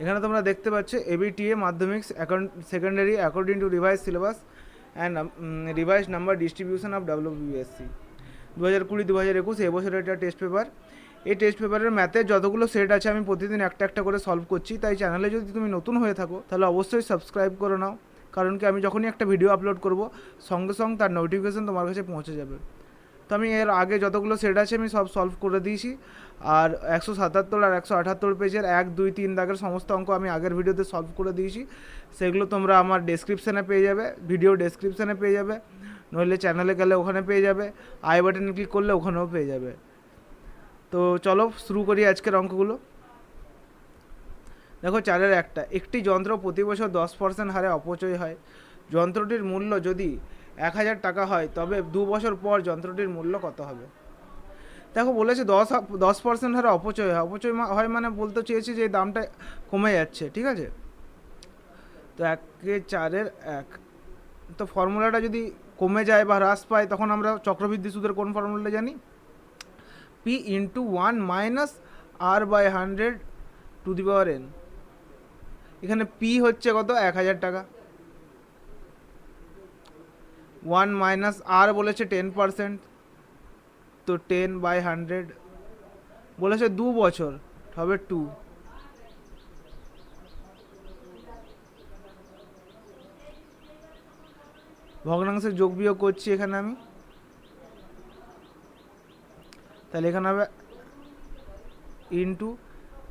এখানে তোমরা দেখতে পাচ্ছ এবিটিএ মাধ্যমিক secondary according to revise syllabus and revise number distribution of WBSC 2020-2021 এবছরের একটা টেস্ট পেপার। এই টেস্ট পেপারের ম্যাথের যতগুলো সেট আছে আমি প্রতিদিন একটা একটা করে সলভ করছি, তাই চ্যানেলে যদি তুমি নতুন হয়ে থাকো তাহলে অবশ্যই সাবস্ক্রাইব করে নাও, কারণ কি আমি যখনই একটা ভিডিও আপলোড করব সঙ্গে সঙ্গে তার নোটিফিকেশান তোমার কাছে পৌঁছে যাবে। তো আমি এর আগে যতগুলো সেট আছে আমি সব সলভ করে দিয়েছি, আর 177 আর 178 পেজের 1, 2, 3 দাগের সমস্ত অঙ্ক আমি আগের ভিডিওতে সলভ করে দিয়েছি। সেগুলো তোমরা আমার ডেসক্রিপশানে পেয়ে যাবে, ভিডিও ডেসক্রিপশানে পেয়ে যাবে, নইলে চ্যানেলে গেলে ওখানে পেয়ে যাবে, আই বাটনে ক্লিক করলে ওখানেও পেয়ে যাবে। তো চলো শুরু করি আজকের অঙ্কগুলো। দেখো 4-এর একটা, একটি যন্ত্র প্রতি বছর 10% হারে অপচয় হয়। যন্ত্রটির মূল্য যদি 1000 টাকা হয় তবে 2 বছর পর যন্ত্রটির মূল্য কত হবে? দেখো বলেছে 10% হারে অপচয় হয়। অপচয় হয় মানে বলতে চেয়েছি যে দামটা কমে যাচ্ছে, ঠিক আছে। তো 1-4-এর 1, তো ফর্মুলাটা যদি কমে যায় বা হ্রাস পায় তখন আমরা চক্রবৃদ্ধি সুদের কোন ফর্মুলাটা জানি? P into 1 minus R by 100 to the power N. এখানে পি হচ্ছে কত? 1000 টাকা। 1 মাইনাস আর বলেছে 10%, তো 10/100। বলেছে 2 বছর, হবে 2। ভগ্নাংশের যোগ বিয়োগ করছি এখানে আমি, তাহলে এখানে হবে ইন্টু,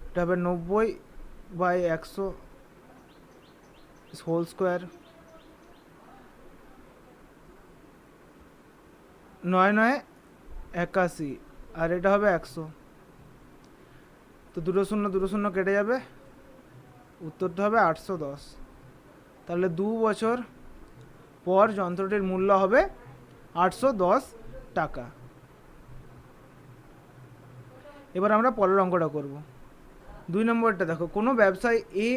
এটা হবে 90/100 হোল স্কোয়ার, 9-9-81, আর এটা হবে 100। তো 2 শূন্য 2 শূন্য কেটে যাবে, উত্তরটা হবে 810। তাহলে 2 বছর পর যন্ত্রটির মূল্য হবে 810 টাকা। এবার আমরা পরের অঙ্কটা করব। 2 নম্বরটা দেখো, কোনো ব্যবসায় এ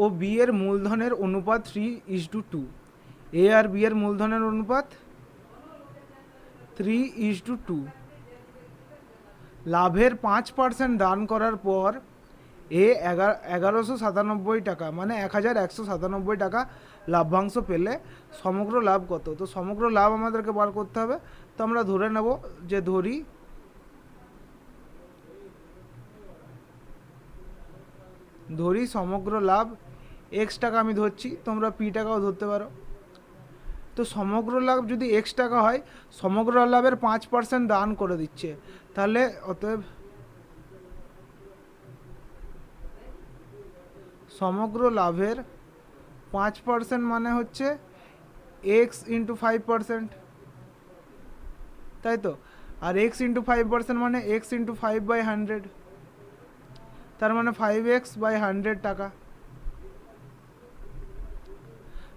ও বি এর মূলধনের অনুপাত 3:2। এ আর বি এর মূলধনের অনুপাত 3:2। লাভের 5% দান করার পর এ 1197 টাকা মানে 1197 টাকা লাভ্যাংশ পেলে সমগ্র লাভ কত? তো সমগ্র লাভ আমাদেরকে বার করতে হবে। তো আমরা ধরে নেব যে ধরি সমগ্র লাভ এক্স টাকা আমি ধরছি, তোমরা পি টাকাও ধরতে পারো। তো সমগ্র লাভ যদি এক্স টাকা হয়, সমগ্র লাভের 5% দান করে দিচ্ছে, তাহলে অতএব সমগ্র লাভের 5% মানে হচ্ছে এক্স ইন্টু 5%, তাই তো। আর এক্স ইন্টু 5% মানে এক্স ইন্টু 5/100, তার মানে 5x/100 টাকা।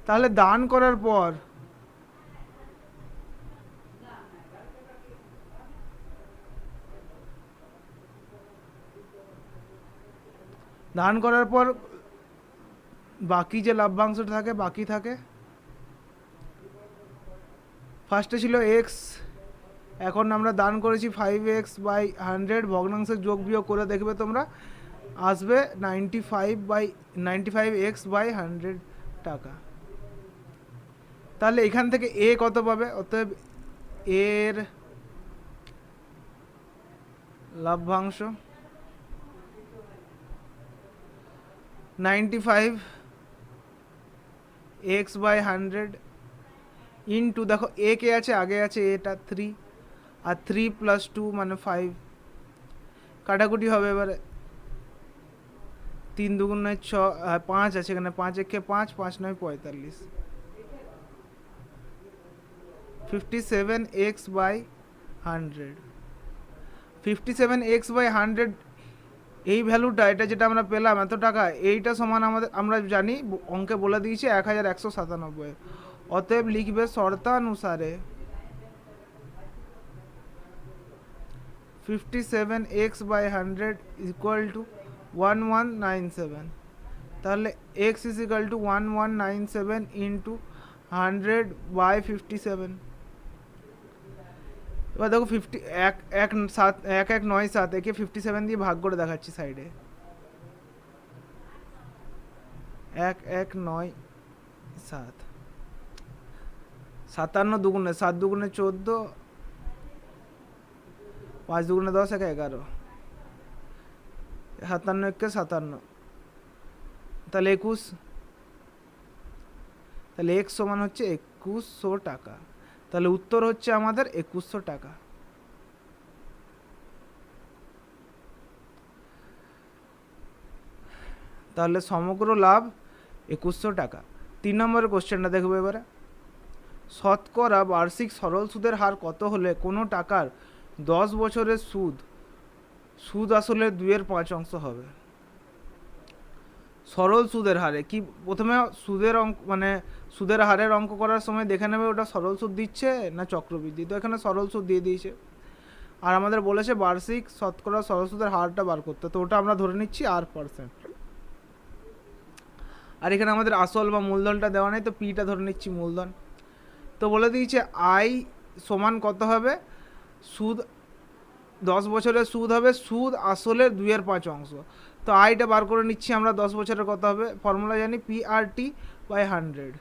তাহলে দান করার পর বাকি যে লাভ্যাংশটা থাকে বাকি থাকে, ফার্স্টে ছিল এক্স, এখন আমরা দান করেছি 5x/100, ভগ্নাংশের যোগ বিয়োগ করে দেখবে তোমরা আসবে 95x/100 টাকা। তাহলে এখান থেকে এ কত পাবে? অতএব এর লাভ্যাংশ 95x/100 ইন্টু, দেখো এ কে আছে আগে, আছে এটা 3, আর 3 + 2 মানে 5, কাটাকুটি হবে এবারে। 3 × 2 = 6, 5 আছে এখানে, 5 × 5, 5 × 9 = 45। 57x/100, 57x/100 এই ভ্যালুটা, এটা যেটা আমরা পেলাম এত টাকা, এইটা সমান আমরা জানি অঙ্কে বলে দিয়েছে 1197। অতএব লিখবে শর্তানুসারে 57x/100 = 1197। তাহলে x = 1197 ইন্টু 100/57। এবার দেখো 1 1 9 7, একে 57 দিয়ে ভাগ করে দেখাচ্ছি সাইডে। 1197, 57 দুগুণে 7 দুগুণে 14, 5 দুগুণে 10, 1 11, 57 1 57, তাহলে 21, তাহলে x সমান হচ্ছে 2100 টাকা। তাহলে উত্তর হচ্ছে আমাদের 2100 টাকা। তাহলে সমগ্র লাভ 2100 টাকা। 3 নম্বরের কোশ্চেনটা দেখবো এবারে। শতকরা বার্ষিক সরল সুদের হার কত হলে কোনো টাকার 10 বছরের সুদ আসলে 2/5 হবে? সরল সুদের হারে কি, প্রথমে সুদের অঙ্ক মানে সুদের হারের অঙ্ক করার সময় দেখে নেবে ওটা সরল সুদ দিচ্ছে না চক্রবৃদ্ধি। তো এখানে সরল সুদ দিয়ে দিয়েছে, আর আমাদের বলেছে বার্ষিক শতকরা সরল সুদের হারটা বার করতে, তো ওটা আমরা ধরে নিচ্ছি R%। আর এখানে আমাদের আসল বা মূলধনটা দেওয়া নেই, তো পিটা ধরে নিচ্ছি মূলধন। তো বলে দিয়েছে আয় সমান কত হবে, সুদ 10 বছরের সুদ হবে সুদ আসলের 2/5। তো আয়টা বার করে নিচ্ছি আমরা, 10 বছরের কত হবে, ফর্মুলা জানি PRT/100।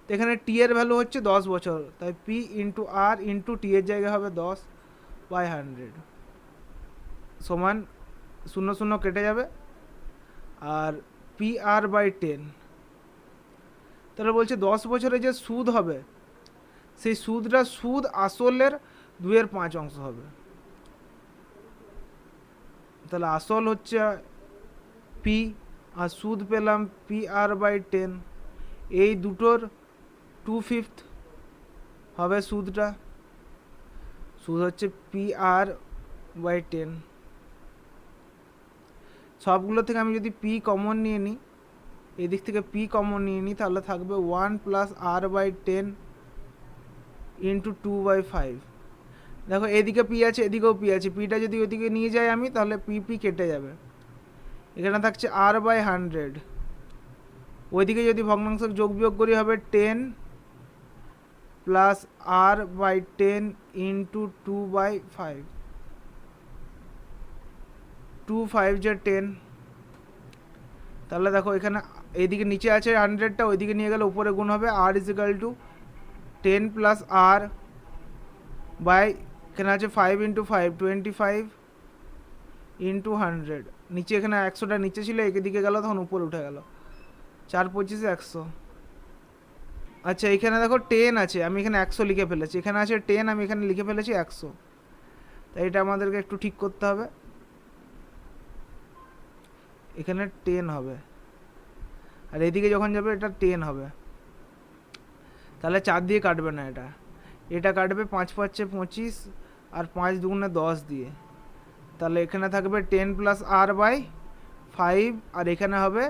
তো এখানে টি এর ভ্যালু হচ্ছে 10 বছর, তাই P ইন্টু আর ইন্টু টি এর জায়গায় হবে 10/100 সমান 0 0 কেটে যাবে, আর PR/10। তাহলে বলছে 10 বছরে যে সুদ হবে সেই সুদটা সুদ আসলের 2/5 হবে। তাহলে আসল হচ্ছে P আর সুদ পেলাম PR/10, এই দুটোর 2/5 হবে সুদটা, সুদ হচ্ছে PR/10। সবগুলো থেকে আমি যদি P কমন নিয়ে নিই, এদিক থেকে P কমন নিয়ে নিই, তাহলে থাকবে 1 + R/10 ইন্টু 2/5। দেখো এদিকে P আছে এদিকেও P আছে, পিটা যদি ওইদিকে নিয়ে যাই আমি তাহলে P কেটে যাবে। এখানে থাকছে R/100, ওইদিকে যদি ভগ্নাংশ যোগ বিয়োগ করি হবে 10 + R/10 ইন্টু 2/5, 2 5 যে 10। তাহলে দেখো এখানে এইদিকে নিচে আছে 100টা, ওইদিকে নিয়ে গেলে উপরে গুণ হবে, R = 10 + R বাই, এখানে আছে 5 × 5 25 ইন্টু 100, নিচে এখানে 100টা নিচে ছিল, এদিকে গেল তখন উপরে উঠে গেল, 4 25 100। আচ্ছা এখানে দেখো 10 আছে, আমি এখানে 100 লিখে ফেলেছি, এখানে আছে 10, আমি এখানে লিখে ফেলেছি 100। তাই এটা আমাদেরকে একটু ঠিক করতে হবে, এখানে 10 হবে আর এদিকে যখন যাবে এটা 10 হবে। তাহলে 4 দিয়ে কাটবে না, এটা কাটবে 5 5 25 আর 5 দুগুণে 10 দিয়ে। তাহলে এখানে থাকবে 10 + R/5 আর এখানে হবে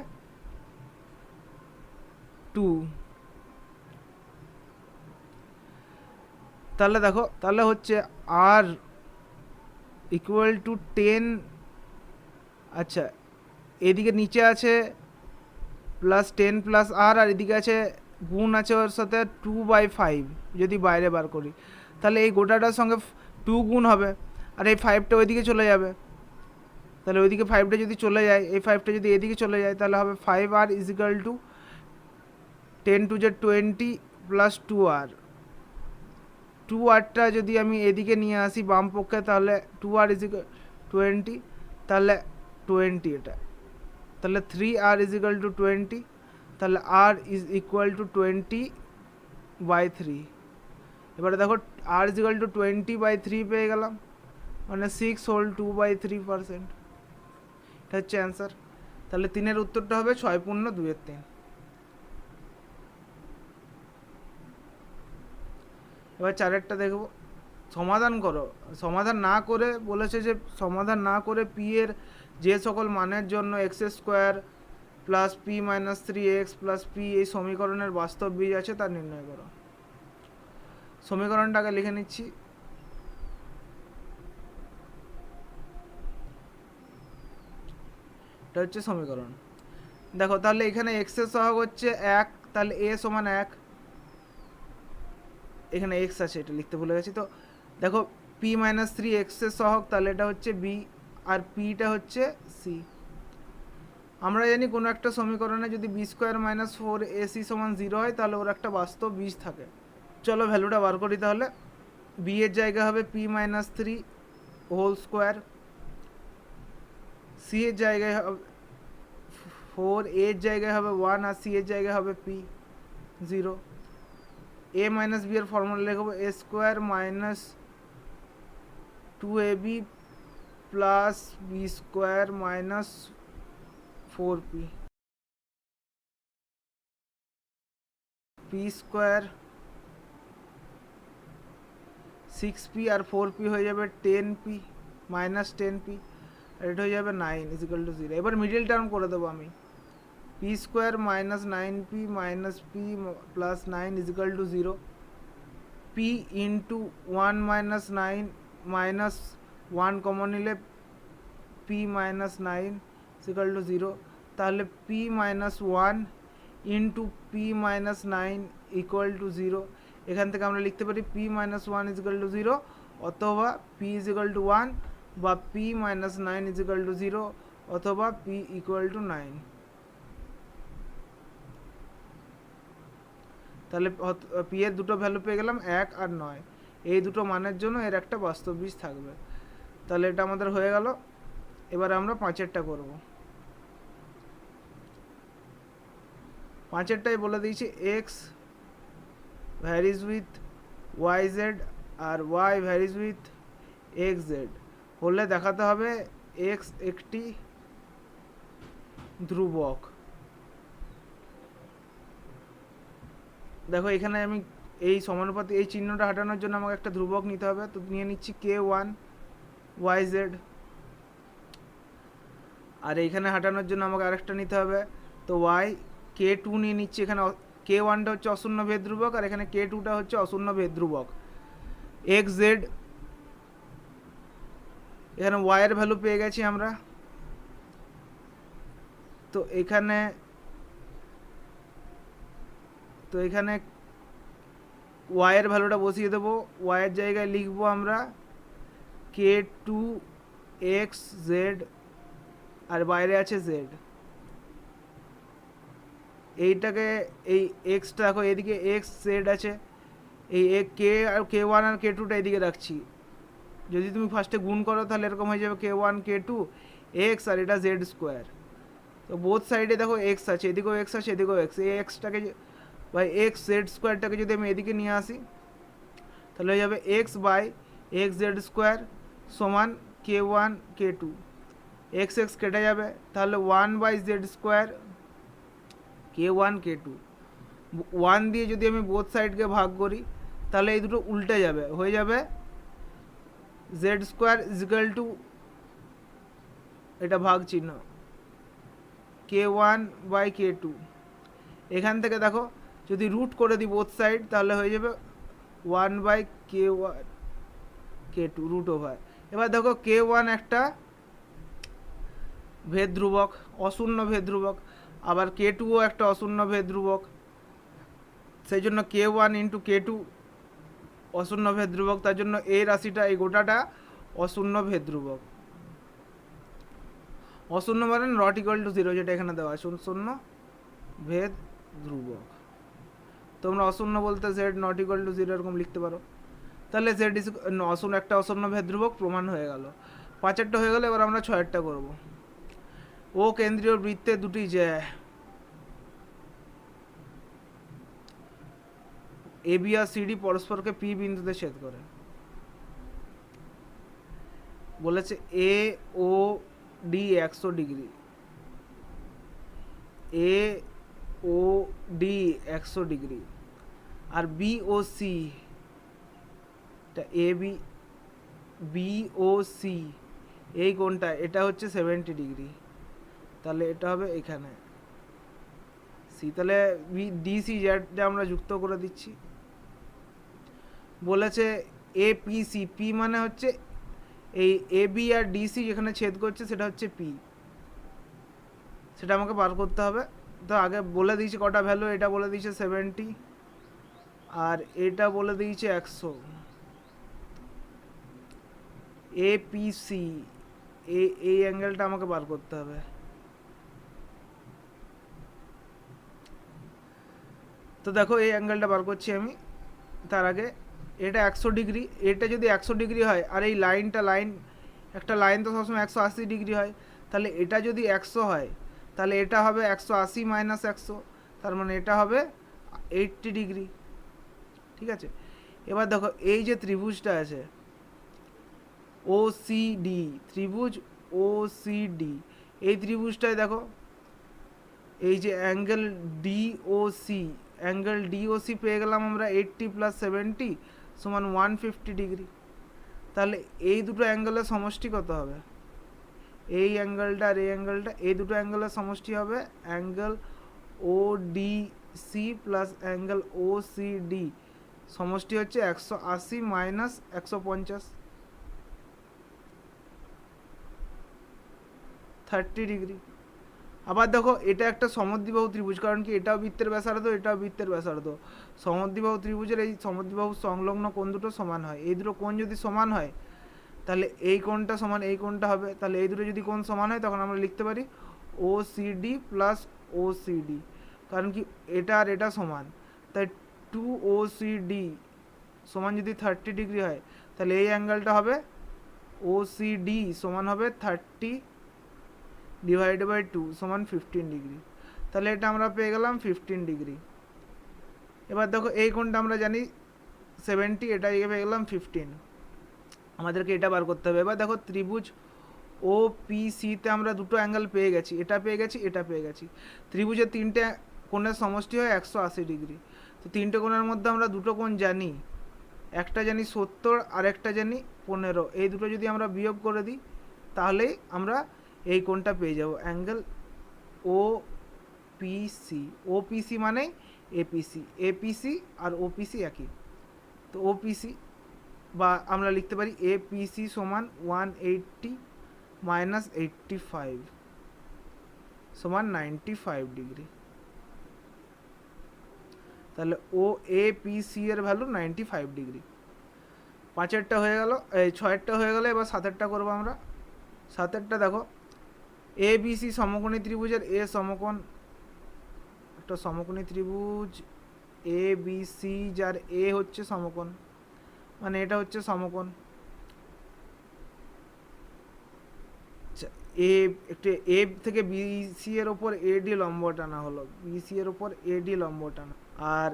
2। তাহলে দেখো তাহলে হচ্ছে R = 10, আচ্ছা এদিকে নিচে আছে +10 + R আর এদিকে আছে গুণ আছে ওর সাথে 2/5, যদি বাইরে বার করি তাহলে এই গোটাটার সঙ্গে 2 গুণ হবে, আর এই 5টা ওইদিকে চলে যাবে। তাহলে ওইদিকে 5টা যদি চলে যায়, এই 5টা যদি এদিকে চলে যায়, তাহলে হবে 5R = 10 × 20 + 2R। 2Rটা যদি আমি এদিকে নিয়ে আসি বাম পক্ষে, তাহলে 2R = 20, তাহলে 20 এটা, তাহলে 3R = 20, তাহলে R = 20/3। এবারে দেখো R = 20/3 পেয়ে গেলাম, মানে 6 হোল 2/3%, এটা হচ্ছে অ্যান্সার। তাহলে 3-এর উত্তরটা হবে 6 পূর্ণ 2/3। এবার 4-এরটা দেখব, সমাধান করো। সমাধান না করে বলেছে যে সমাধান না করে P এর যে সকল মানের জন্য x² + P - 3x + P এই সমীকরণের বাস্তব বীজ আছে তা নির্ণয় করো। সমীকরণটাকে লিখে নিচ্ছি, এটা হচ্ছে সমীকরণ। দেখো তাহলে এখানে x এর সহগ হচ্ছে 1, তাহলে a সমান 1, এখানে x আছে এটা লিখতে ভুলে গেছি। তো দেখো P - 3x এর সহগ, তাহলে এটা হচ্ছে b আর p টা হচ্ছে c। আমরা জানি কোনো একটা সমীকরণে যদি B square minus four AC সমান জিরো হয় তাহলে ওর একটা বাস্তব বীজ থাকে। চলো ভ্যালুটা বার করি তাহলে। বি এর জায়গা হবে P minus three whole square, C এর জায়গায় হবে ফোর, এর জায়গায় হবে ওয়ান, আর সি এর জায়গায় হবে p zero. A minus b এর ফর্মুলা লিখবো a square minus two a b plus b square minus four p, p square six p আর ফোর পি হয়ে যাবে ten p minus ten p, আর এটা হয়ে যাবে নাইন ইজিক্যাল টু জিরো। এবার মিডিল টার্ম করে দেবো আমি, p square minus nine p minus p plus nine equal to zero. P into one minus nine minus one common নিলে p minus nine equal to zero. তাহলে p minus one into p minus nine equal to zero. এখান থেকে আমরা লিখতে পারি p minus one equal to zero, অথবা p equal to one, বা p minus nine equal to zero, অথবা p equal to nine. তাহলে পি এর দুটো ভ্যালু পেয়ে গেলাম, এক আর নয়। এই দুটো মানের জন্য এর একটা বাস্তব বীজ থাকবে। তাহলে এটা আমাদের হয়ে গেল। এবার আমরা পাঁচেরটা করব। পাঁচেরটাই বলে দিয়েছি X varies with Y Z আর Y varies with X Z হলে দেখাতে হবে এক্স একটি ধ্রুবক। দেখো এখানে আমি এই সমানুপাতি এই চিহ্নটা হাঁটানোর জন্য আমাকে একটা ধ্রুবক নিতে হবে, তো নিয়ে নিচ্ছি কে ওয়ান ওয়াই জেড। আর এইখানে হাঁটানোর জন্য আমাকে আরেকটা নিতে হবে, তো ওয়াই কে টু নিয়ে নিচ্ছি। এখানে কে ওয়ানটা হচ্ছে অশূন্য ভেদ ধ্রুবক, আর এখানে কে টুটা হচ্ছে অশূন্য ভেদ ধ্রুবক। এক্স জেড, এখানে ওয়াইয়ের ভ্যালু পেয়ে গেছি আমরা, তো এখানে ওয়াইয়ের ভ্যালুটা বসিয়ে দেবো। ওয়াইয়ের জায়গায় লিখবো আমরা কে টু এক্স জেড, আর বাইরে আছে জেড। এইটাকে এই এক্সটা দেখো এদিকে এক্স জেড আছে, এই কে আর কে ওয়ান আর কে টুটা এদিকে রাখছি। যদি তুমি ফার্স্টে গুণ করো তাহলে এরকম হয়ে যাবে কে ওয়ান কে টু এক্স, আর এটা জেড স্কোয়ার। তো বোথ সাইডে দেখো এক্স আছে, এদিকেও এক্স আছে এদিকেও এক্স। এই এক্সটাকে বাই এক্স জেড স্কোয়ারটাকে যদি আমি এদিকে নিয়ে আসি তাহলে হয়ে যাবে X by X Z square সমান K one K two. X X কেটে যাবে, তাহলে one by Z square K one K two. One দিয়ে যদি আমি বোথ সাইডকে ভাগ করি তাহলে এই দুটো উল্টে যাবে, হয়ে যাবে জেড স্কোয়ার ইজিক্যাল টু এটা ভাগ চিহ্ন কে ওয়ান বাই কে টু। এখান থেকে দেখো যদি রুট করে দিই বোথ সাইড তাহলে হয়ে যাবে one by K one K two root over. এবার দেখো কে ওয়ান একটা ভেদ ধ্রুবক, অশূন্য ভেদ ধ্রুবক, আবার কে টুও একটা অশূন্য ভেদ ধ্রুবক। সেই জন্য কে ওয়ান ইন্টু কে টু অশূন্য ভেদ ধ্রুবক, তার জন্য এই রাশিটা এই গোটাটা অশূন্য ভেদ ধ্রুবক। অশূন্য মানে নট ইকুয়াল টু জিরো, যেটা এখানে দেওয়া আছে শূন্য ভেদ ধ্রুবক। তোমরা অশূন্য বলতে z nought equal to zero এরকম লিখতে পারো। তাহলে জেড ইজ অশূন্য একটা অশূন্য ভেদ ধ্রুবক প্রমাণ হয়ে গেল। পাঁচেরটা হয়ে গেলে এবার আমরা ছয়েরটা করব। ও কেন্দ্রীয় বৃত্তে দুটি জ্যা এ বি আর সিডি পরস্পরকে পি বিন্দুতে ছেদ করে। বলেছে এ ও D 100 degree, A O D 100 degree, R B O C A B B O C এই কোণটা এটা হচ্ছে 70 ডিগ্রি। তাহলে এটা হবে এখানে সি, তাহলে ডিসি যেটা আমরা যুক্ত করে দিচ্ছি। বলেছে এ পি সি, পি মানে হচ্ছে এই এ বি আর ডিসি যেখানে ছেদ করছে সেটা হচ্ছে পি, সেটা আমাকে বার করতে হবে। তো আগে বলে দিয়েছি কটা ভ্যালু, এটা বলে দিয়েছে 70 আর এটা বলে দিয়েছে 100। এ পি সি এই অ্যাঙ্গেলটা আমাকে বার করতে হবে। তো দেখো এই অ্যাঙ্গেলটা বার করছি আমি। তার আগে এটা 100 ডিগ্রি, এটা যদি 100 ডিগ্রি হয় আর এই লাইন, একটা লাইন তো সবসময় 180 ডিগ্রি হয়, তাহলে এটা যদি 100 হয় তাহলে এটা হবে 180 মাইনাস 100, তার মানে এটা হবে 80 ডিগ্রি। ঠিক আছে, এবার দেখো এই যে ত্রিভুজটা আছে ও সি ডি, ত্রিভুজ ও সি ডি, এই ত্রিভুজটায় দেখো এই যে অ্যাঙ্গেল ডিওসি, অ্যাঙ্গেল ডিওসি পেয়ে গেলাম আমরা 80 প্লাস 70 সমান 150 ডিগ্রি। তাহলে এই দুটো অ্যাঙ্গেলের সমষ্টি কত হবে? এই অ্যাঙ্গেলটা আর এই অ্যাঙ্গেলটা, এই দুটো অ্যাঙ্গেলের সমষ্টি হবে অ্যাঙ্গেল ও ডি সি প্লাস অ্যাঙ্গেল ও সি ডি, সমষ্টি হচ্ছে 180 মাইনাস 150, 30 ডিগ্রি। আবার দেখো এটা একটা সমদ্বিবাহু ত্রিভুজ, কারণ কি এটাও বৃত্তের ব্যাসার্ধ, এটাও বৃত্তের ব্যাসার্ধ। সমদ্বিবাহু ত্রিভুজের এই সমদ্বিবাহু সংলগ্ন কোণ দুটো সমান হয়, এই দুটো কোণ যদি সমান হয় তাহলে এই কোণটা সমান এই কোণটা হবে। তাহলে এই দুটো যদি কোণ সমান হয় তখন আমরা লিখতে পারি ও সি ডি প্লাস ও সি ডি, কারণ কি এটা আর এটা সমান। তাই 2OCD সমান যদি 30 ডিগ্রি হয় তাহলে এই অ্যাঙ্গেলটা হবে OCD সমান হবে 30 ডিভাইডেড বাই 2 সমান 15 ডিগ্রি। তাহলে এটা আমরা পেয়ে গেলাম 15 ডিগ্রি। এবার দেখো এই কোণটা আমরা জানি 70, এটা পেয়ে গেলাম 15, আমাদেরকে এটা বার করতে হবে। এবার দেখো ত্রিভুজ ও পিসিতে আমরা দুটো অ্যাঙ্গেল পেয়ে গেছি, এটা পেয়ে গেছি, এটা পেয়ে গেছি। ত্রিভুজের তিনটে কোণের সমষ্টি হয় 180 ডিগ্রি। তো তিনটে কোণের মধ্যে আমরা দুটো কোণ জানি, একটা জানি 70 আর একটা জানি 15, এই দুটো যদি আমরা বিয়োগ করে দিই তাহলেই আমরা এই কোণটা পেয়ে যাব, অ্যাঙ্গেল ও পিসি। ও পিসি মানে এপিসি, এপিসি আর ওপিসি একই। তো ওপিসি বা আমরা লিখতে পারি এপিসি সমান 180 মাইনাস 85 সমান 95 ডিগ্রি। তাহলে ও এপিসি এর ভ্যালু 95 ডিগ্রি। 5এরটা হয়ে গেল, এই 6এরটা হয়ে গেল, এবার 7এরটা করবো আমরা। 7এরটা দেখো এ বিসি সমকোণী ত্রিভুজের এ সমকোণ, একটা সমকোণী ত্রিভুজ এ বিসি যার এ হচ্ছে সমকোণ, মানে এটা হচ্ছে সমকোণ। এ একটা এ থেকে বিসি এর ওপর এডি লম্ব টানা হলো, বিসি এর ওপর এডি লম্ব টানা, আর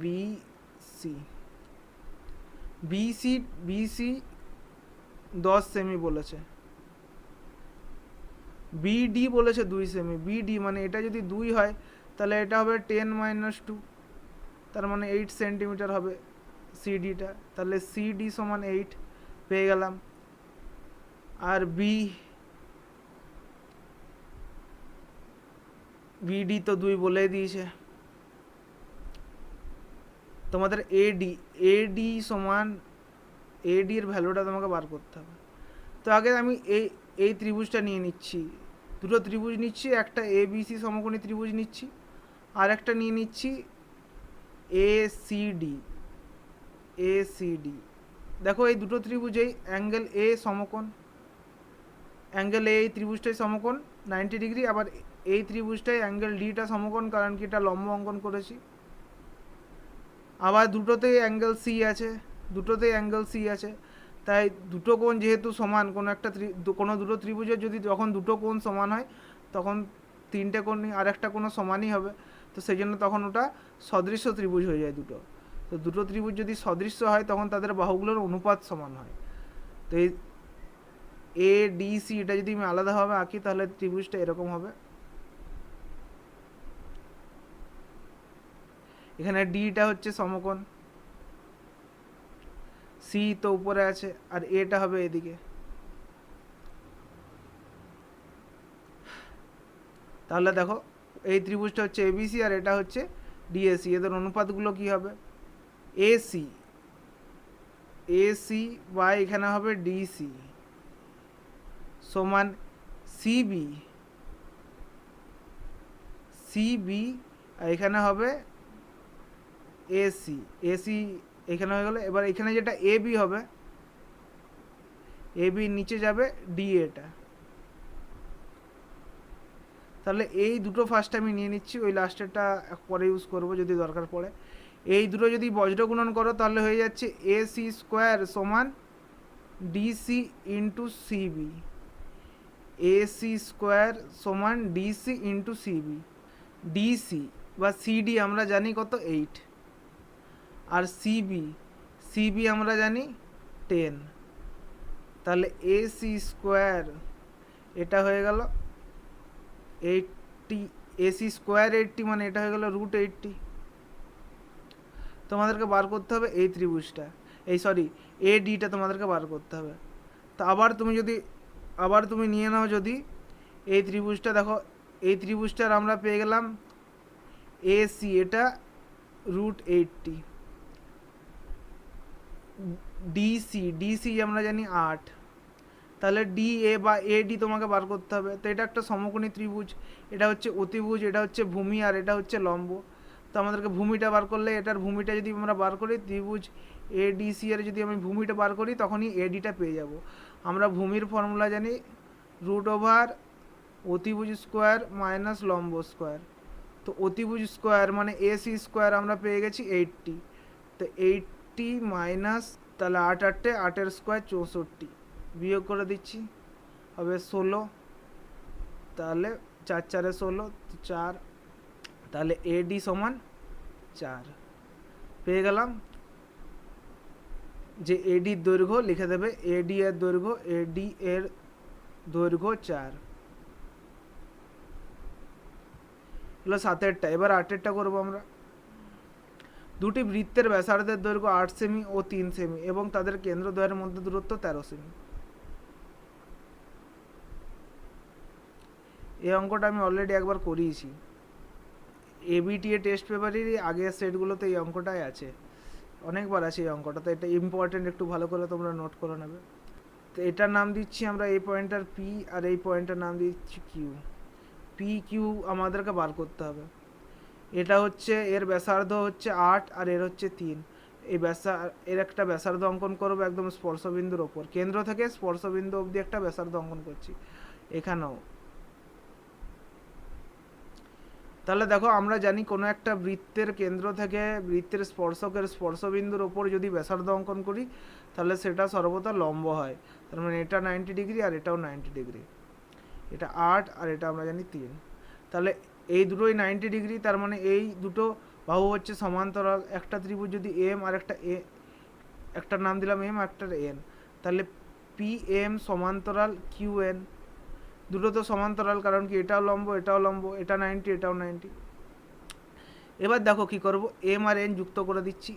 বিসি বিসি বিসি 10 সেমি বলেছে, বিডি বলেছে 2 সেমি। বিডি মানে এটা যদি 2 হয় তাহলে এটা হবে 10 মাইনাস 2, তার মানে 8 সেন্টিমিটার হবে সিডিটা। তাহলে সিডি সমান 8 পেয়ে গেলাম। আর বিডি তো 2 বলে দিয়েছে। তোমাদের এডি, এডি সমান, এডি এর ভ্যালুটা তোমাকে বার করতে হবে। তো আগে আমি এই ত্রিভুজটা নিয়ে নিচ্ছি, দুটো ত্রিভুজ নিচ্ছি, একটা এ বিসি সমকোণী ত্রিভুজ নিচ্ছি, আর একটা নিয়ে নিচ্ছি এসিডি। এসিডি দেখো এই দুটো ত্রিভুজেই অ্যাঙ্গেল এ সমকোণ, অ্যাঙ্গেল এ এই ত্রিভুজটাই সমকোণ 90 ডিগ্রি, আবার এই ত্রিভুজটাই অ্যাঙ্গেল ডিটা সমকোণ, কারণ কি এটা লম্ব অঙ্কন করেছি। আবার দুটোতেই অ্যাঙ্গেল সি আছে, দুটোতেই অ্যাঙ্গেল সি আছে। তাই দুটো কোণ যেহেতু সমান, কোনো দুটো ত্রিভুজের যদি যখন দুটো কোণ সমান হয় তখন তিনটে কোণ আর একটা কোনো সমানই হবে। তো সেই জন্য তখন ওটা সদৃশ্য ত্রিভুজ হয়ে যায় দুটো। তো দুটো ত্রিভুজ যদি সদৃশ্য হয় তখন তাদের বাহুগুলোর অনুপাত সমান হয়। তো এই এ ডি সি এটা যদি আমি আলাদাভাবে আঁকি তাহলে ত্রিভুজটা এরকম হবে। এখানে ডিটা হচ্ছে সমকোণ, সি তো উপরে আছে, আর এটা হবে এদিকে। তাহলে দেখো এই ত্রিভুজটা হচ্ছে এবিসি আর এটা হচ্ছে ডিএসি, এদের অনুপাতগুলো কি হবে? এসি, এসি বা এখানে হবে ডিসি সমান সিবি, সিবি আর এখানে হবে এসি, এসি এখানে হয়ে গেল। এবার এখানে যেটা এবি হবে, এবি নিচে যাবে ডি, এটা তাহলে এই দুটো ফার্স্ট আমি নিয়ে নিচ্ছি, ওই লাস্টেরটা পরে ইউজ করব যদি দরকার পড়ে। এই দুটো যদি বজ্র গুণন করো তাহলে হয়ে যাচ্ছে AC স্কোয়ার সমান DC into CB. AC square সমান DC ইন্টু সিবি। ডিসি বা সিডি আমরা জানি কত 8, আর সিবি আমরা জানি 10। তাহলে AC স্কোয়ার এটা হয়ে গেল 80, AC স্কোয়ার 80 মানে এটা হয়ে গেল √80। তোমাদেরকে বার করতে হবে এই ত্রিভুজটা, এই সরি ADটা তোমাদেরকে বার করতে হবে। তো আবার তুমি নিয়ে নাও যদি এই ত্রিভুজটা, দেখো এই ত্রিভুজটার আমরা পেয়ে গেলাম AC এটা √80, ডিসি আমরা জানি 8, তাহলে DA বা AD তোমাকে বার করতে হবে। তো এটা একটা সমকোণী ত্রিভুজ, এটা হচ্ছে অতিভুজ, এটা হচ্ছে ভূমি, আর এটা হচ্ছে লম্ব। তো আমাদেরকে ভূমিটা বার করলে, এটার ভূমিটা যদি আমরা বার করি, ত্রিভুজ ADC এর যদি আমি ভূমিটা বার করি তখনই ADটা পেয়ে যাব। আমরা ভূমির ফর্মুলা জানি √ অতিভুজ স্কোয়ার মাইনাস লম্ব স্কোয়ার। তো অতিভুজ স্কোয়ার মানে AC স্কোয়ার আমরা পেয়ে গেছি 80। তো 80 মাইনাস, তাহলে 8 8 8 স্কোয়ার 64, বিয়োগ করে দিচ্ছি হবে 16। তাহলে 4 4 16, 4। তাহলে AD সমান 4 পেয়ে গেলাম। যে ADর দৈর্ঘ্য লিখে দেবে, AD এর দৈর্ঘ্য 4। এগুলো 7এরটা। এবার 8এরটা করবো আমরা। দুটি বৃত্তের ব্যাসার্ধের দৈর্ঘ্য 8 সেমি ও 3 সেমি এবং তাদের কেন্দ্রদ্বয়ের মধ্যে দূরত্ব 13 সেমি। এই অঙ্কটা আমি অলরেডি একবার করিয়েছি, ABTA টেস্ট পেপারেরই আগের সেটগুলোতে এই অঙ্কটাই আছে, অনেকবার আছে এই অঙ্কটা। তো এটা ইম্পর্টেন্ট, একটু ভালো করে তোমরা নোট করে নেবে। তো এটার নাম দিচ্ছি আমরা এই পয়েন্টার P, আর এই পয়েন্টার নাম দিচ্ছি Q। PQ আমাদেরকে বার করতে হবে। এটা হচ্ছে এর ব্যাসার্ধ হচ্ছে 8 আর এর হচ্ছে 3। এর একটা ব্যাসার্ধ অঙ্কন করবো একদম স্পর্শবিন্দুর ওপর, কেন্দ্র থেকে স্পর্শবিন্দু অবধি একটা ব্যাসার্ধ অঙ্কন করছি এখানেও। তাহলে দেখো আমরা জানি কোনো একটা বৃত্তের কেন্দ্র থেকে বৃত্তের স্পর্শকের স্পর্শবিন্দুর ওপর যদি ব্যাসার্ধ অঙ্কন করি তাহলে সেটা সর্বদা লম্ব হয়। তার মানে এটা 90 ডিগ্রি আর এটাও 90 ডিগ্রি, এটা 8 আর এটা আমরা জানি 3। তাহলে এই দুটোই 90 ডিগ্রি, তার মানে এই দুটো বাহু হচ্ছে সমান্তরাল। একটা ত্রিভুজ যদি M আর একটার নাম দিলাম M আর একটার N, তাহলে PM সমান্তরাল QN। দুটো তো সমান্তরাল, কারণ কি এটাও লম্ব এটাও লম্ব, এটা 90 এটাও 90। এবার দেখো কি করব, M আর N যুক্ত করে দিচ্ছি।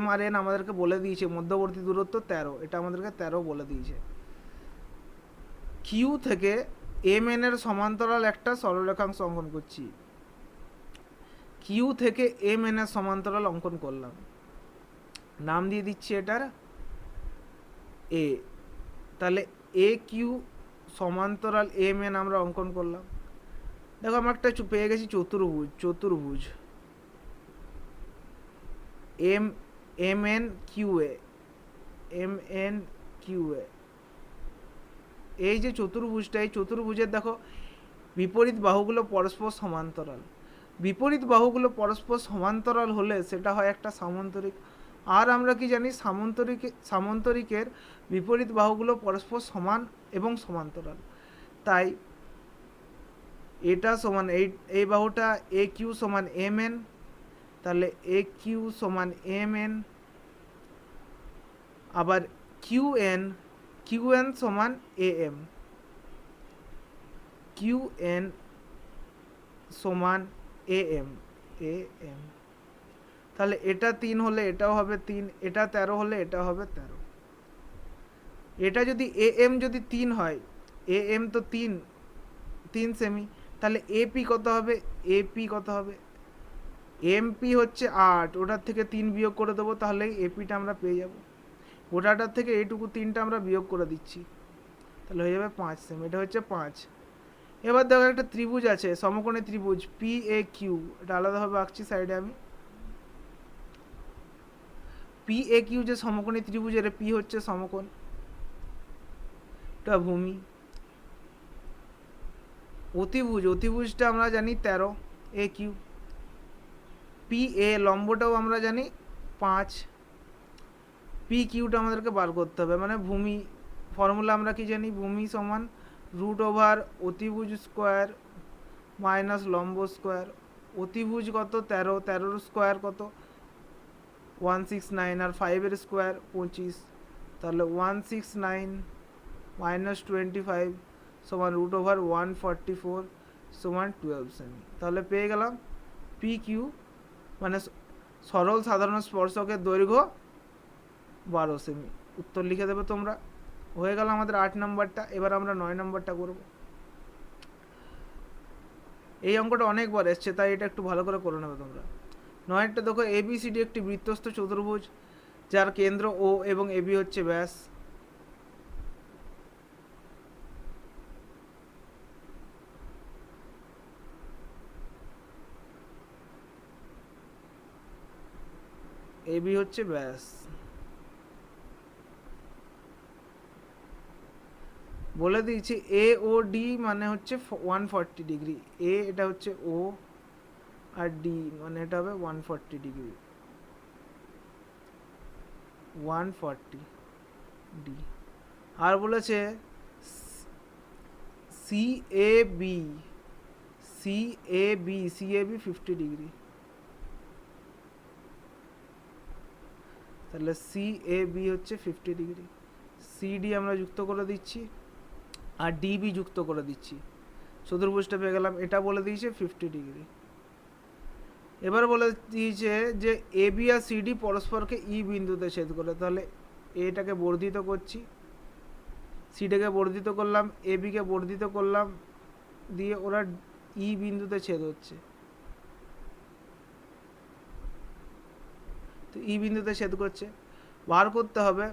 M আর N আমাদেরকে বলে দিয়েছে মধ্যবর্তী দূরত্ব 13, এটা আমাদেরকে 13 বলে দিয়েছে। Q থেকে MN এর সমান্তরাল একটা সরলরেখাংশ অঙ্কন করছি। Q থেকে MN এর সমান্তরাল অঙ্কন করলাম, নাম দিয়ে দিচ্ছি এটার A। তাহলে AQ সমান্তরাল MN আমরা অঙ্কন করলাম। দেখো আমরা একটা পেয়ে গেছি চতুর্ভুজ MNQA। এই যে চতুর্ভুজটা, এই চতুর্ভুজের দেখো বিপরীত বাহুগুলো পরস্পর সমান্তরাল। বিপরীত বাহুগুলো পরস্পর সমান্তরাল হলে সেটা হয় একটা সামান্তরিক। আর আমরা কি জানি, সামান্তরিকের বিপরীত বাহুগুলো পরস্পর সমান এবং সমান্তরাল। তাই এটা সমান এই বাহুটা AQ সমান MN, তাহলে AQ সমান MN। আবার QN সমান AM, QN সমান AM। তাহলে এটা 3 হলে এটাও হবে 3, এটা 13 হলে এটা হবে 13। এটা যদি AM যদি 3 হয়, AM তো 3 সেমি, তাহলে AP কত হবে? MP হচ্ছে 8, ওটার থেকে 3 বিয়োগ করে দেবো, তাহলে APটা আমরা পেয়ে যাব। ওটাটার থেকে এইটুকু 3টা আমরা বিয়োগ করে দিচ্ছি, তাহলে হয়ে যাবে 5 সেমি। এটা হচ্ছে 5। এবার দেখো একটা ত্রিভুজ আছে, সমকোণী ত্রিভুজ PAQ, এটা আলাদাভাবে আঁকছি সাইডে আমি। PAQ যে সমকোণী ত্রিভুজের P হচ্ছে সমকোণ, এটা ভূমি, অতিভুজটা আমরা জানি 13 এ কিউ। পি এ লম্বটাও আমরা জানি 5। পি কিউটা আমাদেরকে বার করতে হবে, মানে ভূমি ফর্মুলা আমরা কি জানি, ভূমি সমান √ওভার অতিভুজ স্কোয়ার মাইনাস লম্ব স্কোয়ার। অতিভুজ কত 13, 13 স্কোয়ার কত 169, আর 5 স্কোয়ার 25, তাহলে 169 মাইনাস 25 সমান √ওভার 144 সমান 12 সেমি। তাহলে পেয়ে গেলাম পি কিউ মানে সরল সাধারণ স্পর্শকের দৈর্ঘ্য 12 সেমি। উত্তর লিখে দেবে তোমরা। হয়ে গেল আমাদের 8 নম্বরটা। এবার আমরা 9 নম্বরটা করব। এই অঙ্কটা অনেকবার এসছে, তাই এটা একটু ভালো করে নেবে তোমরা। 9টা দেখো, এবিসিডি একটি বৃত্তস্থ চতুর্ভুজ যার কেন্দ্র ও এবং এবি হচ্ছে ব্যাস। এবি হচ্ছে ব্যাস। বলে দিয়েছি এ ও ডি মানে হচ্ছে 140 ডিগ্রি। এ এটা হচ্ছে ও, আর ডি মানে এটা হবে 140 ডিগ্রি। 140 ডি। আর বলেছে সি এ বি 50 ডিগ্রি। তাহলে সি এ বি হচ্ছে 50 ডিগ্রি। সিডি আমরা যুক্ত করে দিচ্ছি আর ডিবি যুক্ত করে দিচ্ছি, চতুর্ভুজটা পেয়ে গেলাম। এটা বলে দিয়েছে 50 ডিগ্রি। এবার বলে দিয়েছে যে এ বি আর সিডি পরস্পরকে ই বিন্দুতে ছেদ করে। তাহলে এটাকে বর্ধিত করছি, সিটাকে বর্ধিত করলাম, এ বিকে বর্ধিত করলাম, দিয়ে ওরা ই বিন্দুতে ছেদ হচ্ছে। তো ই বিন্দুতে ছেদ করছে, বার করতে হবে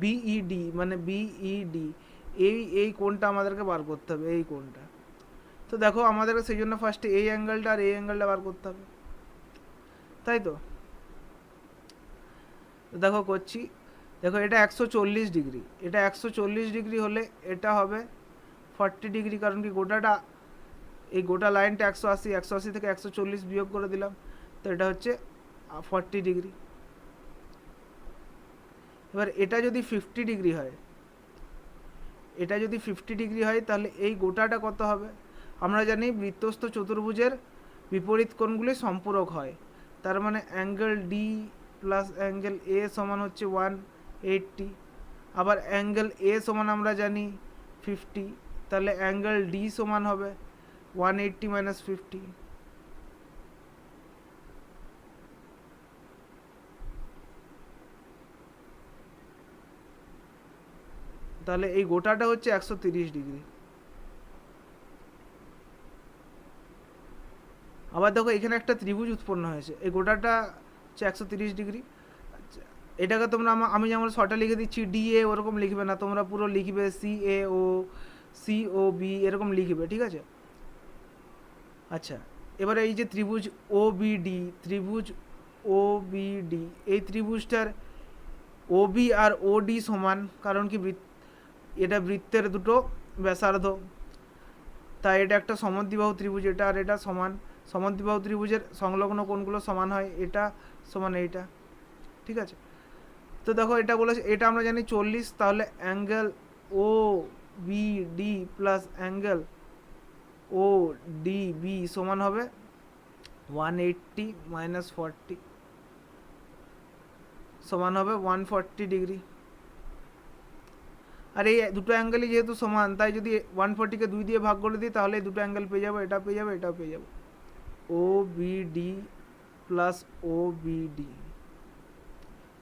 বিইডি, মানে বিইডি এই কোণটা আমাদেরকে বার করতে হবে, এই কোণটা। তো দেখো আমাদেরকে সেই জন্য ফার্স্টে এই অ্যাঙ্গেলটা আর এই অ্যাঙ্গেলটা বার করতে হবে, তাই তো। দেখো করছি, দেখো এটা 140 ডিগ্রি, এটা 140 ডিগ্রি হলে এটা হবে 40 ডিগ্রি, কারণ কি গোটাটা এই গোটা লাইনটা 180, 180 থেকে 140 বিয়োগ করে দিলাম, তো এটা হচ্ছে 40 ডিগ্রি। এবার এটা যদি 50 ডিগ্রি হয়, এটা যদি 50 ডিগ্রি হয় তাহলে এই গোটাটা কত হবে? আমরা জানি বৃত্তস্থ চতুর্ভুজের বিপরীত কোণগুলি সম্পূরক হয়, তার মানে অ্যাঙ্গেল ডি প্লাস অ্যাঙ্গেল এ সমান হচ্ছে 180। আবার অ্যাঙ্গেল এ সমান আমরা জানি 50, তাহলে অ্যাঙ্গেল ডি সমান হবে 180 মাইনাস 50। তাহলে এই গোটাটা হচ্ছে 130 ডিগ্রি। আবার দেখো এখানে একটা ত্রিভুজ উৎপন্ন হয়েছে, এই গোটাটা হচ্ছে 130 ডিগ্রি। আচ্ছা, এটাকে তোমরা আমি যেমন শর্টে লিখে দিচ্ছি ডি এ, ওরকম লিখবে না, তোমরা পুরো লিখবে সি ও বি এরকম লিখবে, ঠিক আছে। আচ্ছা, এবারে এই যে ত্রিভুজ ও বিডি, এই ত্রিভুজটার ও বি আর ও ডি সমান, কারণ কি এটা বৃত্তের দুটো ব্যাসার্ধ, তাই এটা একটা সমদ্বিবাহু ত্রিভুজ। এটা আর এটা সমান, সমদ্বিবাহু ত্রিভুজের সংলগ্ন কোণগুলো সমান হয়, এটা সমান এইটা, ঠিক আছে। তো দেখো এটা বলেছে, এটা আমরা জানি 40, তাহলে অ্যাঙ্গেল ও বি ডি প্লাস অ্যাঙ্গেল ও ডি বি সমান হবে 180 মাইনাস 40 সমান হবে 140 ডিগ্রি। আর এই দুটো অ্যাঙ্গেলই যেহেতু সমান, তাই যদি 140কে 2 দিয়ে ভাগ করে দিই তাহলে এই দুটো অ্যাঙ্গেল পেয়ে যাবো, এটা পেয়ে যাবো, এটাও পেয়ে যাবো। ও বিডি প্লাস ও বিডি,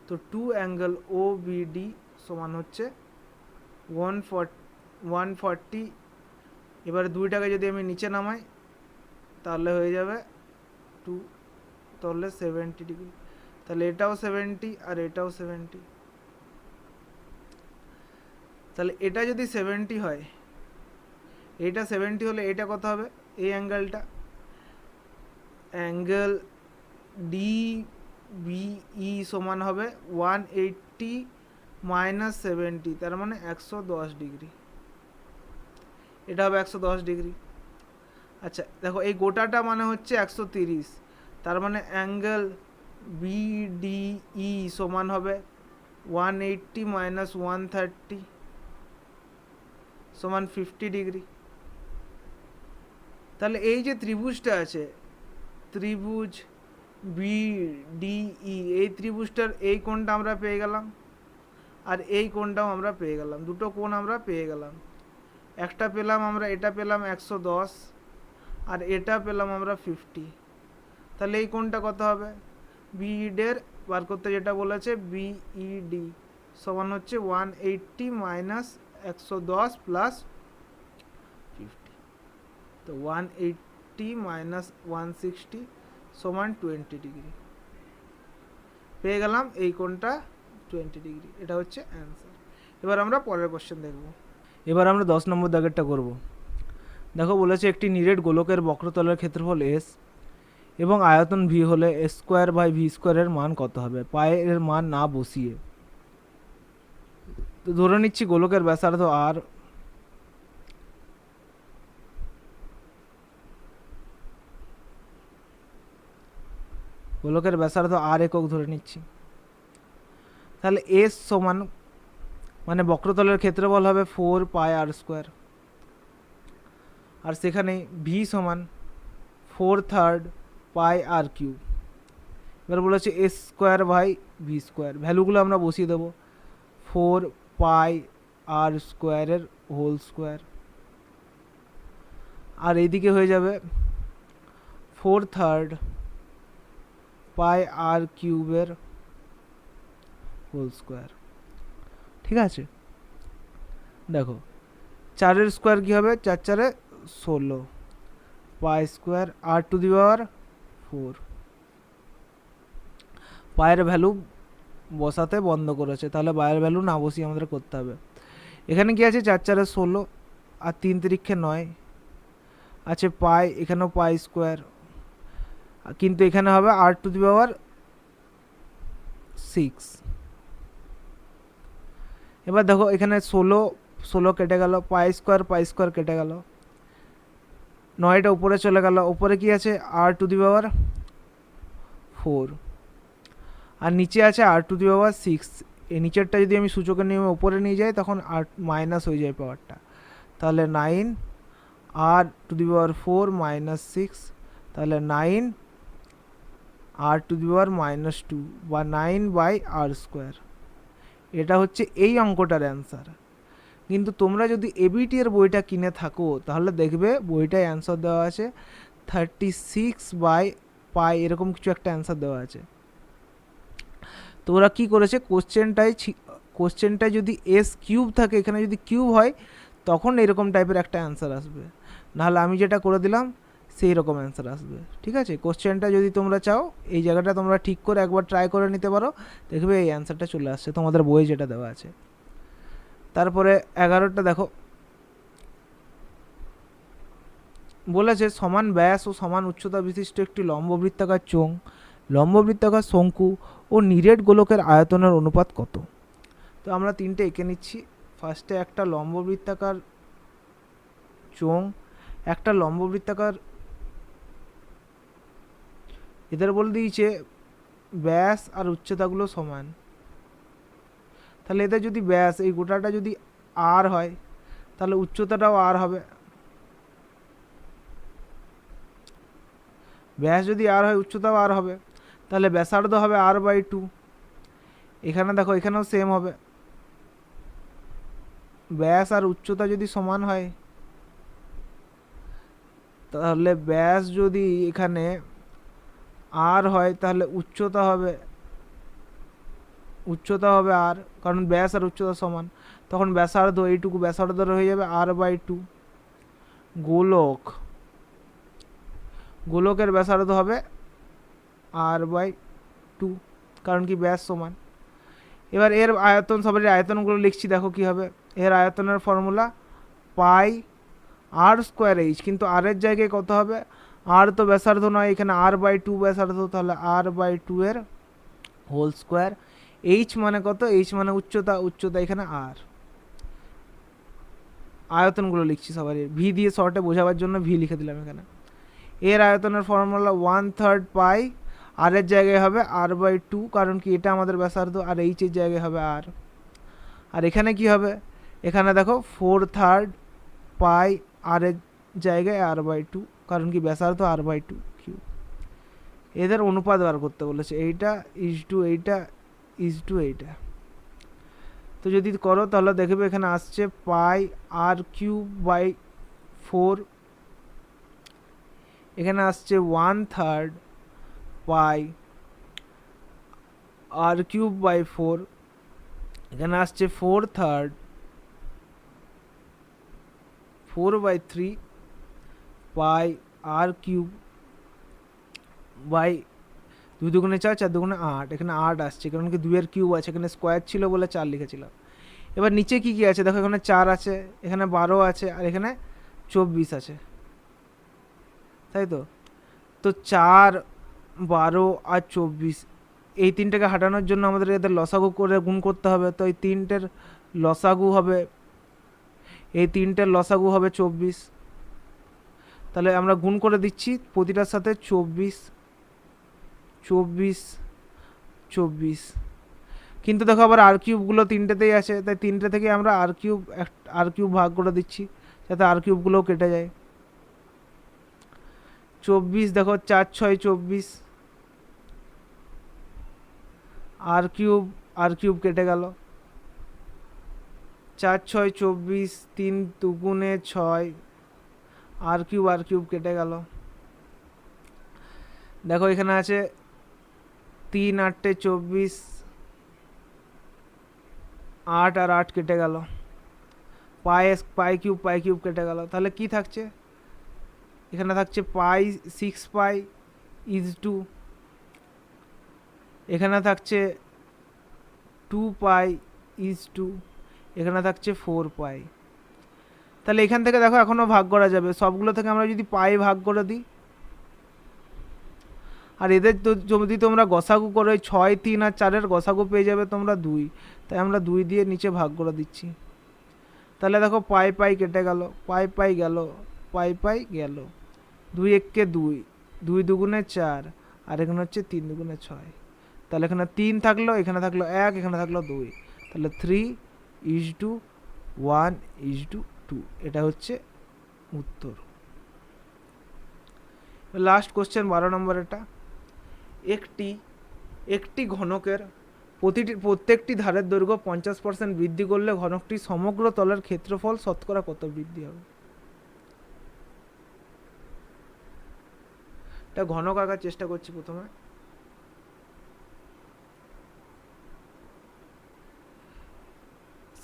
তো 2 অ্যাঙ্গেল ও বিডি সমান হচ্ছে 140। এবারে দুইটাকে যদি আমি নিচে নামাই তাহলে হয়ে যাবে 2, তাহলে 70 ডিগ্রি। তাহলে এটাও 70 আর এটাও 70। তাহলে এটা যদি 70 হয়, এটা 70 হলে এটা কত হবে? এই অ্যাঙ্গেলটা, অ্যাঙ্গেল ডি বিই সমান হবে 180 মাইনাস 70, তার মানে 110 ডিগ্রি। এটা হবে 110 ডিগ্রি। আচ্ছা দেখো এই গোটাটা মানে হচ্ছে 130, তার মানে অ্যাঙ্গেল বিডিই সমান হবে 180 মাইনাস 130 সমান 50 ডিগ্রি। তাহলে এই যে ত্রিভুজটা আছে, ত্রিভুজ বিডিই, এই ত্রিভুজটার এই কোণটা আমরা পেয়ে গেলাম, আর এই কোণটাও আমরা পেয়ে গেলাম, দুটো কোণ আমরা পেয়ে গেলাম। একটা পেলাম আমরা, এটা পেলাম 110, আর এটা পেলাম আমরা 50। তাহলে এই কোণটা কত হবে? বিইডের বার করতে যেটা বলেছে, বিইডি সমান হচ্ছে 180 মাইনাস 110 প্লাস 50। তো 180 মাইনাস 160 সমান 20 ডিগ্রি পেয়ে গেলাম। এই কোণটা 20 ডিগ্রি, এটা হচ্ছে অ্যান্সার। এবার আমরা পরের কোশ্চেন দেখব। এবার আমরা 10 নম্বর দাগেরটা করব। দেখো বলেছে একটি নিরেট গোলকের বক্রতলের ক্ষেত্রফল এস এবং আয়তন ভি হলে এস স্কোয়ার বাই ভি স্কোয়ারের মান কত হবে? পায়ের মান না বসিয়ে। তো ধরে নিচ্ছি গোলকের ব্যাসার্ধ আর, গোলকের ব্যাসার্ধ আর একক ধরে নিচ্ছি। তাহলে এস সমান মানে বক্রতলের ক্ষেত্রফল হবে 4 পাই আর স্কোয়ার, আর সেখানে ভি সমান 4/3 পাই আর কিউব। এবার বলেছে s square by v square, ভ্যালুগুলো আমরা বসিয়ে দেবো। 4 পাই আর স্কোয়ারের হোল স্কোয়ার, আর এইদিকে হয়ে যাবে 4/3 পাই আর কিউবের হোল স্কোয়ার। ঠিক আছে, দেখো 4-এর স্কোয়ার কী হবে? 4×4 16 পাই স্কোয়ার আর টু দি পাওয়ার 4। পায়ের ভ্যালু বসাতে বন্ধ করেছে, তাহলে পায়ের ভ্যালু না বসিয়ে আমাদের করতে হবে। এখানে কি আছে? 4×4 16 আর 3×3 9 আছে পাই, এখানেও পাই স্কোয়ার, কিন্তু এখানে হবে আর টু দি পাওয়ার 6। এবার দেখো এখানে 16 কেটে গেল, পাই স্কোয়ার কেটে গেল, 9টা উপরে চলে গেল, উপরে কি আছে? আর টু দি পাওয়ার 4, আর নিচে আছে আর টু দি পাওয়ার 6। এই নিচেরটা যদি আমি সূচকের নিয়মে উপরে নিয়ে যাই তখন আর মাইনাস হয়ে যায় পাওয়ারটা, তাহলে 9 আর টু দি পাওয়ার 4 মাইনাস 6, তাহলে 9 আর টু দি পাওয়ার -2 বা 9 বাই আর স্কোয়ার। এটা হচ্ছে এই অঙ্কটার অ্যান্সার। কিন্তু তোমরা যদি এবিটি এর বইটা কিনে থাকো তাহলে দেখবে বইটায় অ্যান্সার দেওয়া আছে 36 বাই পাই, এরকম কিছু একটা অ্যান্সার দেওয়া আছে। তো ওরা কী করেছে, কোশ্চেনটায় যদি এস কিউব থাকে, এখানে যদি কিউব হয় তখন এরকম টাইপের একটা অ্যান্সার আসবে, নাহলে আমি যেটা করে দিলাম সেই রকম অ্যান্সার আসবে। ঠিক আছে, কোশ্চেনটা যদি তোমরা চাও এই জায়গাটা তোমরা ঠিক করে একবার ট্রাই করে নিতে পারো, দেখবে এই অ্যান্সারটা চলে আসছে তোমাদের বইয়ে যেটা দেওয়া আছে। তারপরে 11টা দেখো বলেছে সমান ব্যাস ও সমান উচ্চতা বিশিষ্ট একটি লম্ববৃত্তাকার চোঙ, লম্ববৃত্তাকার শঙ্কু ও নিরেট গোলকের আয়তনের অনুপাত কত? তো আমরা 3টে এঁকে নিচ্ছি। ফার্স্টে একটা লম্ববৃত্তাকার চোঙ, একটা লম্ববৃত্তাকার, এদের বলে দিয়েছে ব্যাস আর উচ্চতাগুলো সমান। তাহলে এদের যদি ব্যাস এই গোটাটা যদি আর হয় তাহলে উচ্চতাটাও আর হবে। ব্যাস যদি আর হয় উচ্চতাও আর হবে, তাহলে ব্যাসার্ধ হবে r/2। এখানে দেখো এখানেও সেম হবে, ব্যাস আর উচ্চতা যদি সমান হয় তাহলে ব্যাস যদি এখানে আর হয় তাহলে উচ্চতা হবে আর, কারণ ব্যাস আর উচ্চতা সমান, তখন ব্যাসার্ধ এইটুকু ব্যাসার্ধ হয়ে যাবে r/2। গোলকের ব্যাসার্ধ হবে r/2, কারণ কি ব্যাস সমান। এবার এর আয়তন, সবারই আয়তনগুলো লিখছি, দেখো কি হবে। এর আয়তনের ফর্মুলা পাই আর স্কোয়ার এইচ, কিন্তু আর এর জায়গায় কত হবে? আর তো ব্যাসার্ধ নয়, এখানে r/2 ব্যাসার্ধ, তাহলে r/2 এর হোল স্কোয়ার। এইচ মানে কত? এইচ মানে উচ্চতা এখানে আর। আয়তনগুলো লিখছি সবারই, ভি দিয়ে শর্টে বোঝাবার জন্য ভি লিখে দিলাম এখানে। এর আয়তনের ফর্মুলা 1/3 পাই, আর এর জায়গায় হবে r/2, কারণ কি এটা আমাদের ব্যাসার্ধ, আর এইচ এর জায়গায় হবে r। আর এখানে কি হবে, এখানে দেখো 4/3 পাই, আর এর জায়গায় r/2, কারণ কি ব্যাসার্ধ r/2 কিউব। এদের অনুপাত বার করতে বলেছে, এইটা ইজ টু এইটা ইজ টু এইটা। তো যদি করো তাহলে দেখবে এখানে আসছে পাই r³/4, এখানে আসছে 1/3 পাই r³/4, এখানে আসছে 4/3 4/3 পাই r³/2 দুগুণে 4, 4 দুগুণে 8, এখানে 8 আসছে কারণ কি 2 এর কিউব আছে, এখানে স্কোয়ার ছিল বলে 4 লিখেছিলাম। এবার নিচে কি কি আছে দেখো, এখানে 4 আছে, এখানে 12 আছে, আর এখানে 24 আছে, তাই তো। তো 4, 12 আর 24, এই তিনটাকে হাঁটানোর জন্য আমাদের এদের লসাগু করে গুণ করতে হবে। তো এই তিনটের লসাগু হবে, এই তিনটের লসাগু হবে 24। তাহলে আমরা গুণ করে দিচ্ছি প্রতিটার সাথে 24 24 24। কিন্তু দেখো আবার r³ তিনটেতেই আছে, তাই তিনটে থেকে আমরা r³ ভাগ করে দিচ্ছি যাতে r³ কেটে যায়। 24 দেখো 4 6 24, r³ কেটে গেল, 4 6 24, 3 দুগুণে 6, r³ কেটে গেল। দেখো এখানে আছে 3 8 24, 8 আর 8 কেটে গেল, পাই³ কেটে গেল। তাহলে কি থাকছে, এখানে থাকছে পাই 6 পাই ইজ টু, এখানে থাকছে 2 পাই ইজ টু, এখানে থাকছে 4 পাই। তাহলে এখান থেকে দেখো এখনও ভাগ করা যাবে, সবগুলো থেকে আমরা যদি পাই ভাগ করে দিই, আর এদের তো যদি তোমরা গসাগু করো 6 3 আর 4-এর গসাগু পেয়ে যাবে তোমরা 2, তাই আমরা 2 দিয়ে নিচে ভাগ করে দিচ্ছি। তাহলে দেখো পাই কেটে গেল, পাই গেল, পাই গেল, 2 1 কে 2, 2 দুগুণে 4, আর এখানে হচ্ছে 3 দুগুণে 6। তাহলে এখানে 3 থাকলো, এখানে থাকলো 1, এখানে থাকলো 2, তাহলে 3:1:2, এটা হচ্ছে উত্তর। লাস্ট কোশ্চেন 12 নম্বর। এটা একটি ঘনকের প্রত্যেকটি ধারের দৈর্ঘ্য 50% বৃদ্ধি করলে ঘনকটি সমগ্র তলের ক্ষেত্রফল শতকরা কত বৃদ্ধি হবে? এটা ঘনক আঁকার চেষ্টা করছি। প্রথমে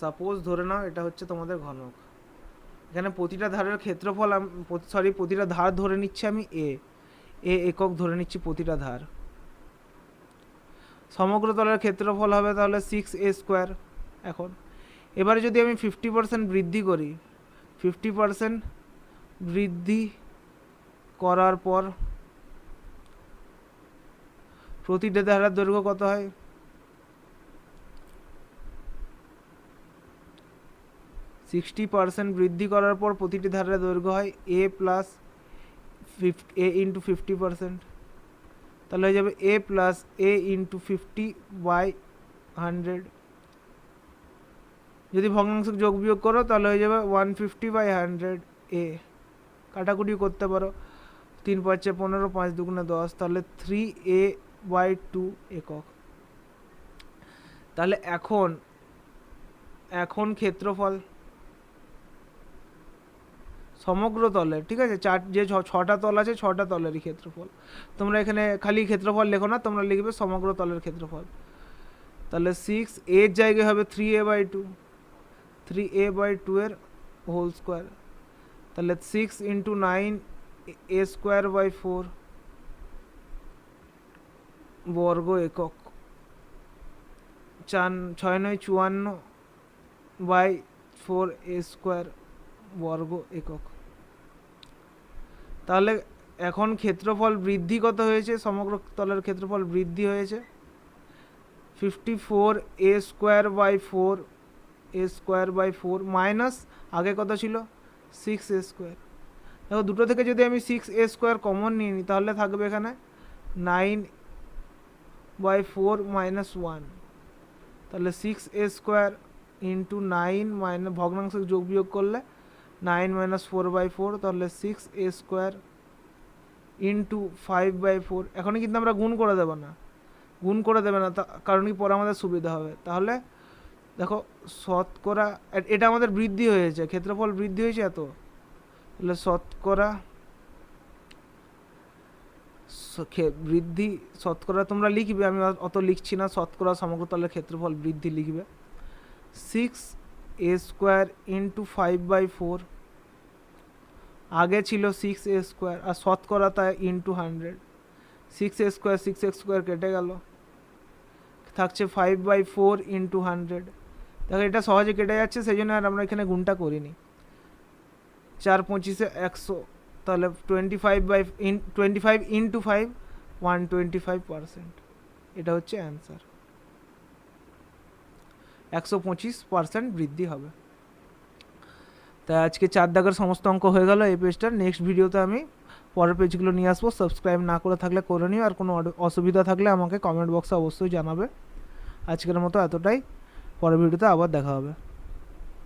সাপোজ ধরে নাও এটা হচ্ছে তোমাদের ঘনক, এখানে প্রতিটা ধারের ক্ষেত্রফল প্রতিটা ধার ধরে নিচ্ছি আমি এ একক ধরে নিচ্ছি প্রতিটা ধার। সমগ্র তলের ক্ষেত্রফল হবে তাহলে 6a²। এখন এবারে যদি আমি 50% বৃদ্ধি করি, 50% বৃদ্ধি করার পর প্রতিটা ধারের দৈর্ঘ্য কত হয়? 60% বৃদ্ধি করার পর প্রতিটি ধারের দৈর্ঘ্য হয় a প্লাস a ইন্টু 50%। তাহলে হয়ে যাবে a প্লাস a ইন্টু 50/100। যদি ভগ্নাংশ যোগ বিয়োগ করো তাহলে হয়ে যাবে 150/100 a। কাটাকুটি করতে পারো, 3 5 15, 5 দুগুণে 10, তাহলে 3a/2 একক। তাহলে এখন ক্ষেত্রফল সমগ্র তলের, ঠিক আছে, যে 6টা তল আছে 6টা তলেরই ক্ষেত্রফল। তোমরা এখানে খালি ক্ষেত্রফল লেখো না, তোমরা লিখবে সমগ্র তলের ক্ষেত্রফল। তাহলে 6 এর জায়গায় হবে 3a/2, 3a/2 এর হোল স্কোয়ার। তাহলে 6 × 9 a²/4 বর্গ একক। 6 9 54/4 a² বর্গ একক। তাহলে এখন ক্ষেত্রফল বৃদ্ধি কত হয়েছে? সমগ্র তলের ক্ষেত্রফল বৃদ্ধি হয়েছে 54a²/4 মাইনাস আগে কত ছিল 6a²। দেখো দুটো থেকে যদি আমি 6a² কমন নিয়ে নিই তাহলে থাকবে এখানে 9/4 - 1, তাহলে 6a² ইন্টু 9 মাইনাস ভগ্নাংশ যোগ বিয়োগ করলে 9 - 4/4, তাহলে 6a² ইন্টু 5/4। এখনই কিন্তু আমরা গুণ করে দেবো না, গুণ করে দেবে না, কারণ কি পরে আমাদের সুবিধা হবে। তাহলে দেখো শতকরা এটা আমাদের বৃদ্ধি হয়েছে, ক্ষেত্রফল বৃদ্ধি হয়েছে এত, তাহলে শতকরা বৃদ্ধি শতকরা তোমরা লিখবে, আমি অত লিখছি না, শতকরা সমগ্র তলের ক্ষেত্রফল বৃদ্ধি লিখবে। 6a² ইন্টু 5/4, আগে ছিল 6a², আর শতকরা তাই ইন্টু 100, 6a² 6x² কেটে গেল, থাকছে 5/4 ইন্টু 100। দেখো এটা সহজে কেটে যাচ্ছে, সেই জন্য আর আমরা এখানে গুণটা করিনি। 4 × 25 = 100, তাহলে 25 ইন্টু 5 125%, এটা হচ্ছে অ্যান্সার। 125% বৃদ্ধি হবে। তাই আজকে 4 দাগের সমস্ত অঙ্ক হয়ে গেল এই পেজটার। নেক্সট ভিডিওতে আমি পরের পেজগুলো নিয়ে আসবো। সাবস্ক্রাইব না করে থাকলে করে নিও, আর কোনো অসুবিধা থাকলে আমাকে কমেন্ট বক্সে অবশ্যই জানাবে। আজকের মতো এতটাই, পরের ভিডিওতে আবার দেখা হবে।